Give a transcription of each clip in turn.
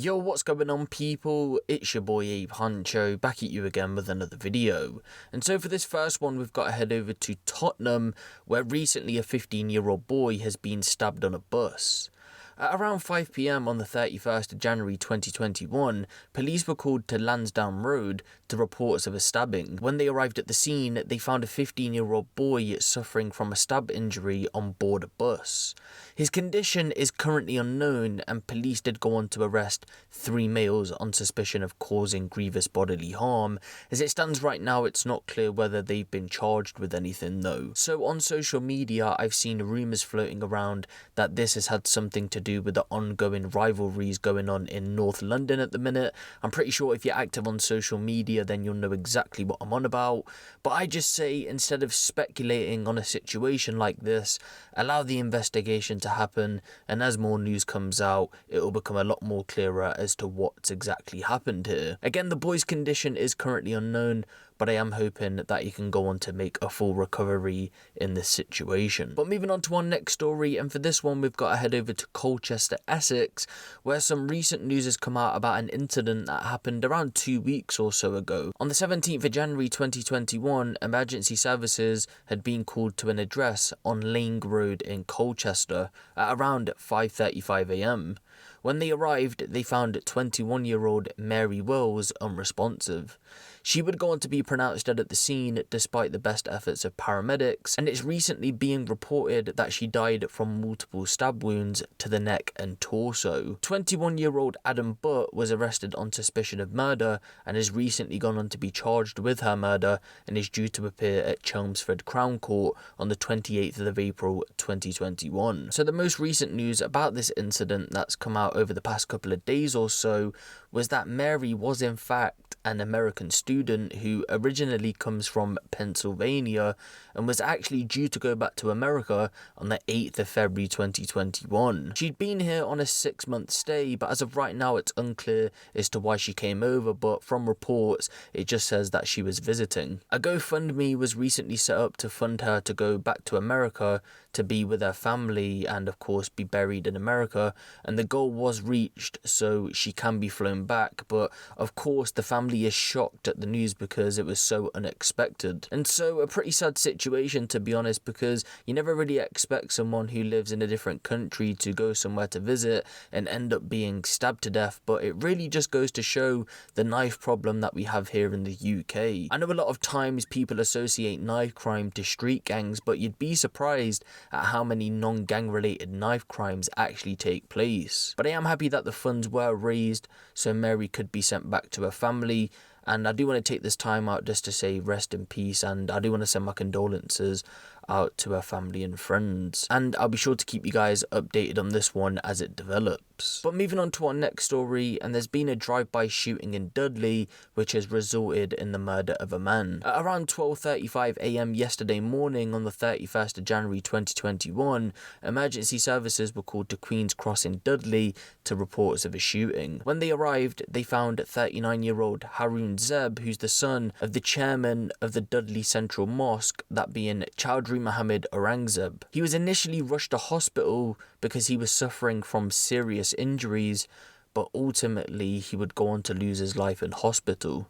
Yo, what's going on people? It's your boy Ape Huncho, back at you again with another video. And so for this first one, we've got to head over to Tottenham, where recently a 15-year-old boy has been stabbed on a bus. At around 5 PM on the 31st of January 2021, police were called to Landsdowne Road to reports of a stabbing. When they arrived at the scene, they found a 15-year-old boy suffering from a stab injury on board a bus. His condition is currently unknown, and police did go on to arrest 3 males on suspicion of causing grievous bodily harm. As it stands right now, it's not clear whether they've been charged with anything though. So on social media, I've seen rumours floating around that this has had something to do with the ongoing rivalries going on in North London at the minute. I'm pretty sure if you're active on social media, then you'll know exactly what I'm on about. But I just say, instead of speculating on a situation like this, allow the investigation to happen, and as more news comes out, it will become a lot more clearer as to what's exactly happened here. Again, the boy's condition is currently unknown, but I am hoping that he can go on to make a full recovery in this situation. But moving on to our next story, and for this one we've got to head over to Colchester, Essex, where some recent news has come out about an incident that happened around 2 weeks or so ago. On the 17th of January 2021, emergency services had been called to an address on Lane Road in Colchester at around 5:35 AM. When they arrived, they found 21-year-old Mary Wills unresponsive. She would go on to be pronounced dead at the scene despite the best efforts of paramedics, and it's recently being reported that she died from multiple stab wounds to the neck and torso. 21-year-old Adam Butt was arrested on suspicion of murder and has recently gone on to be charged with her murder and is due to appear at Chelmsford Crown Court on the 28th of April 2021. So the most recent news about this incident that's come out over the past couple of days or so was that Mary was in fact an American student who originally comes from Pennsylvania and was actually due to go back to America on the 8th of February 2021. She'd been here on a 6-month stay, but as of right now it's unclear as to why she came over, but from reports it just says that she was visiting. A GoFundMe was recently set up to fund her to go back to America to be with her family and of course be buried in America, and the goal was reached so she can be flown back, but of course the family is shocked at the news because it was so unexpected. And so a pretty sad situation, to be honest, because you never really expect someone who lives in a different country to go somewhere to visit and end up being stabbed to death, but it really just goes to show the knife problem that we have here in the UK. I know a lot of times people associate knife crime to street gangs, but you'd be surprised at how many non-gang related knife crimes actually take place. But I am happy that the funds were raised so Mary could be sent back to her family, and I do want to take this time out just to say rest in peace, and I do want to send my condolences out to her family and friends, and I'll be sure to keep you guys updated on this one as it develops. But moving on to our next story, and there's been a drive-by shooting in Dudley which has resulted in the murder of a man. At around 12:35 AM yesterday morning on the 31st of January 2021, emergency services were called to Queen's Cross in Dudley to reports of a shooting. When they arrived, they found 39-year-old Haroon Zeb, who's the son of the chairman of the Dudley Central Mosque, that being Chowdhury Mohammed Aurangzeb. He was initially rushed to hospital because he was suffering from serious injuries, but ultimately he would go on to lose his life in hospital.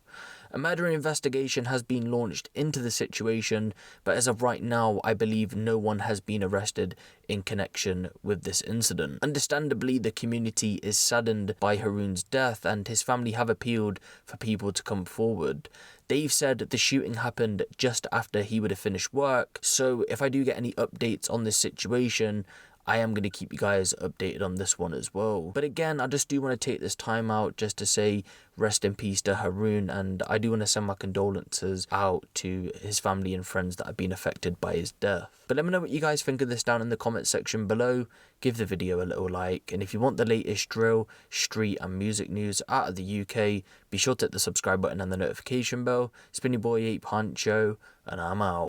A murder investigation has been launched into the situation, but as of right now, I believe no one has been arrested in connection with this incident. Understandably, the community is saddened by Haroon's death, and his family have appealed for people to come forward. They've said the shooting happened just after he would have finished work, so if I do get any updates on this situation, I am going to keep you guys updated on this one as well. But again, I just do want to take this time out just to say rest in peace to Haroon, and I do want to send my condolences out to his family and friends that have been affected by his death. But let me know what you guys think of this down in the comment section below. Give the video a little like, and if you want the latest drill, street and music news out of the UK, be sure to hit the subscribe button and the notification bell. It's been your boy Ape Huncho, and I'm out.